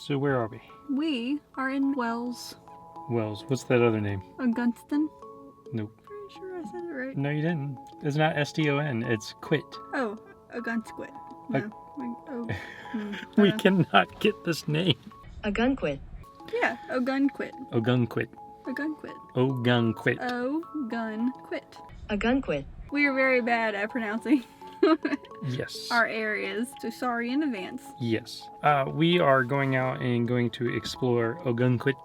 So where are we? We are in Wells. Wells. What's that other name? Ogunquit. Nope. Pretty sure I said it right. No, you didn't. It's not S-T-O-N. It's quit. Oh, Ogunquit. No. We cannot get this name. Ogunquit. Yeah, Ogunquit. Ogunquit. Ogunquit. Ogunquit. Ogunquit. Ogunquit. We are very bad at pronouncing Yes. our areas, so sorry in advance. Yes. We are going out and going to explore Ogunquit,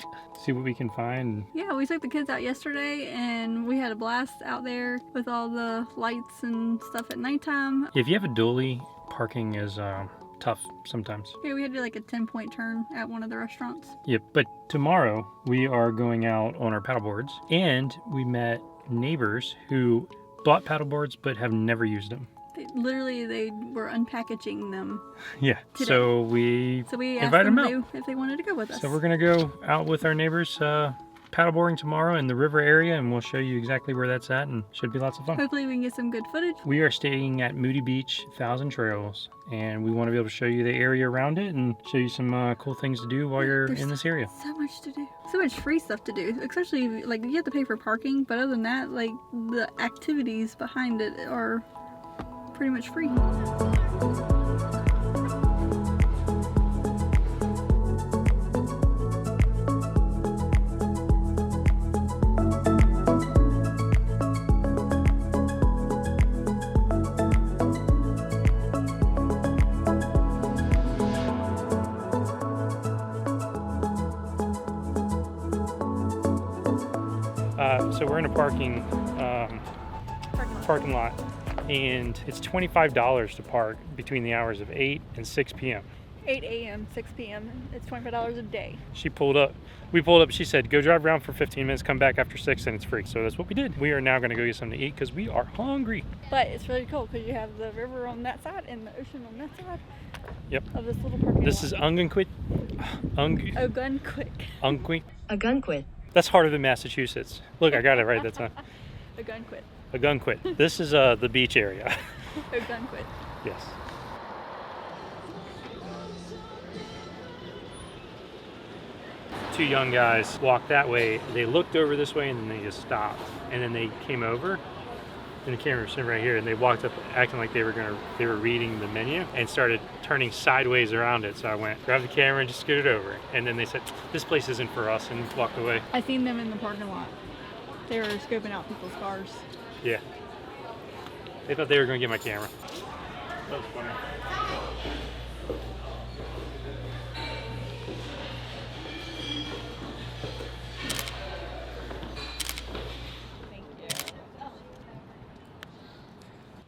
see what we can find. Yeah, we took the kids out yesterday and we had a blast out there with all the lights and stuff at nighttime. If you have a dually, parking is tough sometimes. Yeah, we had to do like a 10-point turn at one of the restaurants. Yep, but tomorrow we are going out on our paddleboards, and we met neighbors who bought paddleboards but have never used them. They were unpackaging them. Yeah, today. so we asked invite them them out. if they wanted to go with us. So we're gonna go out with our neighbors paddleboarding tomorrow in the river area, and we'll show you exactly where that's at, and should be lots of fun. Hopefully we can get some good footage. We are staying at Moody Beach, 1,000 Trails, and we want to be able to show you the area around it and show you some cool things to do while you're in this area. So much to do. So much free stuff to do. Especially, like, you have to pay for parking, but other than that, like, the activities behind it are pretty much free. So we're in a parking lot, and it's $25 to park between the hours of 8 and 6 p.m. 8 a.m., 6 p.m. It's $25 a day. We pulled up, she said, go drive around for 15 minutes, come back after 6, and it's free. So that's what we did. We are now going to go get something to eat because we are hungry. But it's really cool because you have the river on that side and the ocean on that side. Yep. Of this little parking This lot. is Ogunquit. Ogunquit. Ogunquit. Ogunquit. That's harder than Massachusetts. Look, I got it right that time. Ogunquit. Ogunquit. This is the beach area. Ogunquit. Yes. Two young guys walked that way. They looked over this way and then they just stopped. And then they came over, and the camera was sitting right here, and they walked up acting like they were reading the menu and started turning sideways around it. So I went, grabbed the camera and just scooted over. And then they said, this place isn't for us, and walked away. I seen them in the parking lot. They were scoping out people's cars. Yeah. They thought they were going to get my camera. That was funny.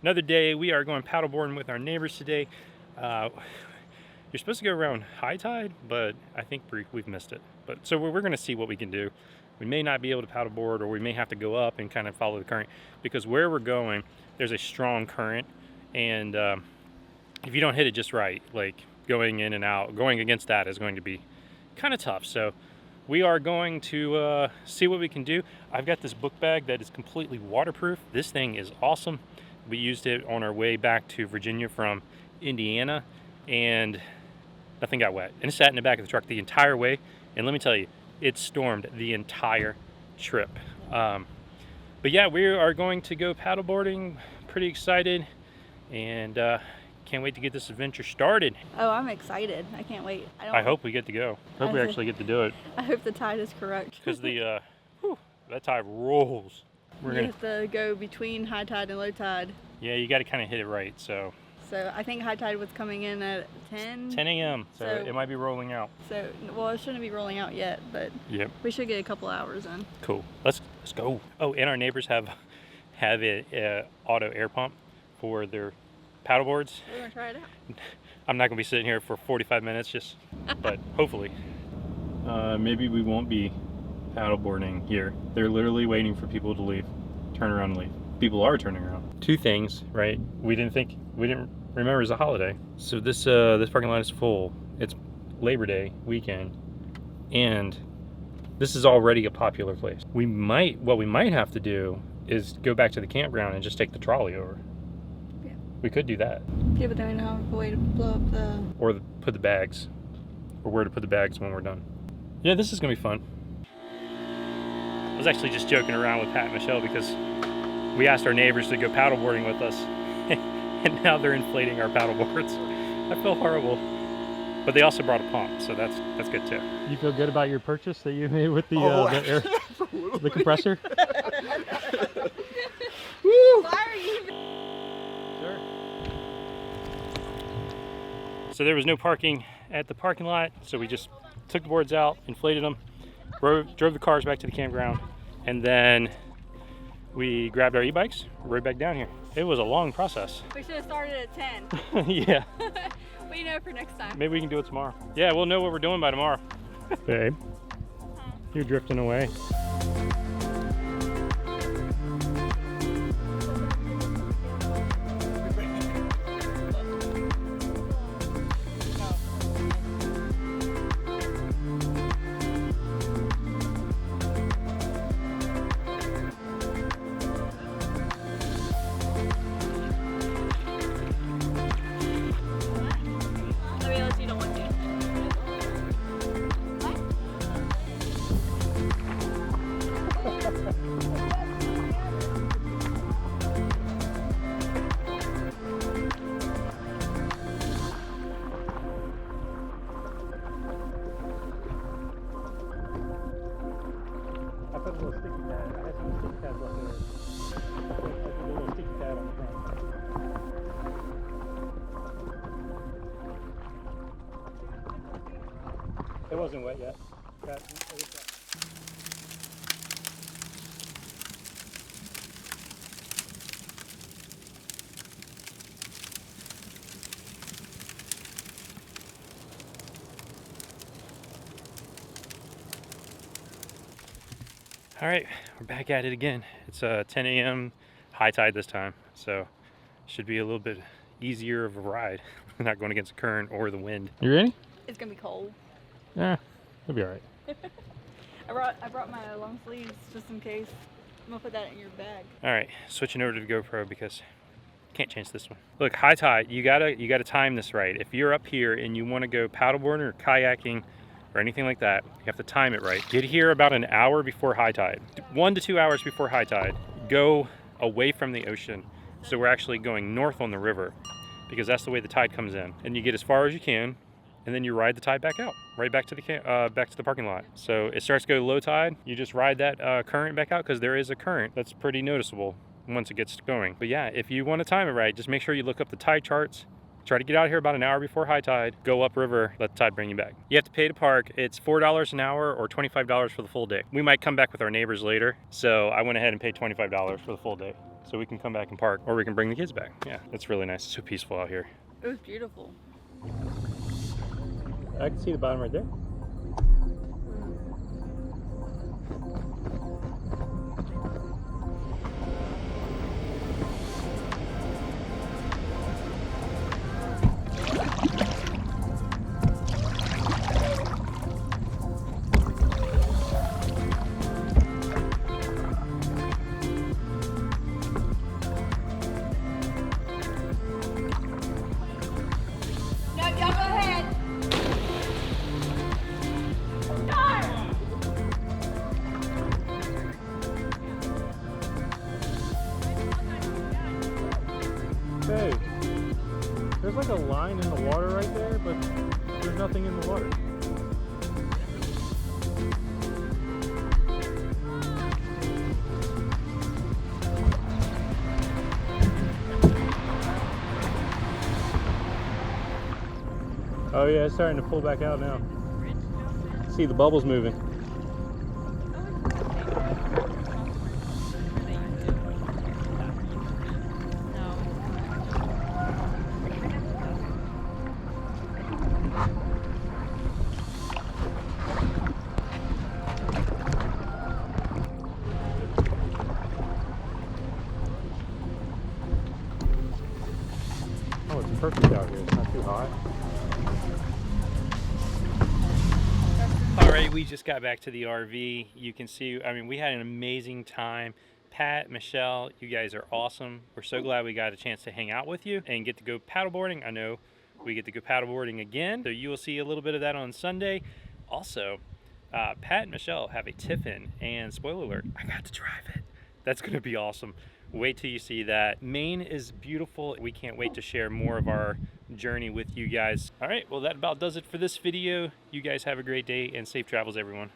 Another day, we are going paddleboarding with our neighbors today. You're supposed to go around high tide, but I think we've missed it. But so we're going to see what we can do. We may not be able to paddleboard, or we may have to go up and kind of follow the current, because where we're going, there's a strong current, and if you don't hit it just right, like going in and out, going against that is going to be kind of tough. So we are going to see what we can do. I've got this book bag that is completely waterproof. This thing is awesome. We used it on our way back to Virginia from Indiana, and nothing got wet. And it sat in the back of the truck the entire way. And let me tell you, it stormed the entire trip. But yeah, we are going to go paddleboarding. Pretty excited, and can't wait to get this adventure started. Oh, I'm excited. I can't wait. I hope we get to go. Hope we actually get to do it. I hope the tide is correct. Because that tide rolls. You have to go between high tide and low tide. Yeah, you got to kind of hit it right. So I think high tide was coming in at 10. 10 a.m. So it might be rolling out. So, well, it shouldn't be rolling out yet, but yep. We should get a couple hours in. Cool. Let's go. Oh, and our neighbors have an auto air pump for their paddleboards. We're gonna try it out. I'm not gonna be sitting here for 45 minutes, but hopefully. Maybe we won't be paddleboarding here. They're literally waiting for people to leave, turn around and leave. People are turning around. Two things, right? We didn't remember it's a holiday. So this parking lot is full. It's Labor Day weekend, and this is already a popular place. What we might have to do is go back to the campground and just take the trolley over. Yeah. We could do that. Yeah, but then we don't have a way to blow up the... Or put the bags or where to put the bags when we're done. Yeah, this is gonna be fun. I was actually just joking around with Pat and Michelle because we asked our neighbors to go paddleboarding with us, and now they're inflating our paddleboards. I feel horrible. But they also brought a pump, so that's good too. You feel good about your purchase that you made with the air, the compressor? Woo! Why are you? Sure. So there was no parking at the parking lot, so we just took the boards out, inflated them, drove the cars back to the campground, and then we grabbed our e-bikes, rode back down here. It was a long process. We should have started at 10. Yeah. We know for next time. Maybe we can do it tomorrow. Yeah, we'll know what we're doing by tomorrow. Babe, you're drifting away. I put a little sticky pad. I had some sticky pads left there. I put a little sticky pad on the front. It wasn't wet yet. All right, we're back at it again. It's 10 a.m. high tide this time, so should be a little bit easier of a ride. Not going against the current or the wind. You ready? It's gonna be cold. Yeah, it'll be all right. I brought my long sleeves just in case. I'm gonna put that in your bag. All right, switching over to the GoPro because can't change this one. Look, high tide, you gotta time this right. If you're up here and you want to go paddleboarding or kayaking or anything like that, you have to time it right. Get here about an hour before high tide. 1 to 2 hours before high tide. Go away from the ocean. So we're actually going north on the river because that's the way the tide comes in. And you get as far as you can, and then you ride the tide back out, right back to the parking lot. So it starts to go low tide. You just ride that current back out because there is a current that's pretty noticeable once it gets going. But yeah, if you want to time it right, just make sure you look up the tide charts. Try to get out of here about an hour before high tide, go upriver, let the tide bring you back. You have to pay to park. It's $4 an hour or $25 for the full day. We might come back with our neighbors later, so I went ahead and paid $25 for the full day. So we can come back and park, or we can bring the kids back. Yeah, it's really nice. It's so peaceful out here. It was beautiful. I can see the bottom right there. Hey, there's like a line in the water right there, but there's nothing in the water. Oh yeah, it's starting to pull back out now. See the bubbles moving. Oh, it's perfect out here. It's not too hot. All right, we just got back to the RV. You can see, I mean, we had an amazing time. Pat, Michelle, you guys are awesome. We're so glad we got a chance to hang out with you and get to go paddleboarding. I know We get to go paddleboarding again, so you will see a little bit of that on Sunday. Also, Pat and Michelle have a Tiffin, and spoiler alert, I got to drive it. That's gonna be awesome. Wait till you see that. Maine is beautiful. We can't wait to share more of our journey with you guys. All right, well, that about does it for this video. You guys have a great day and safe travels, everyone.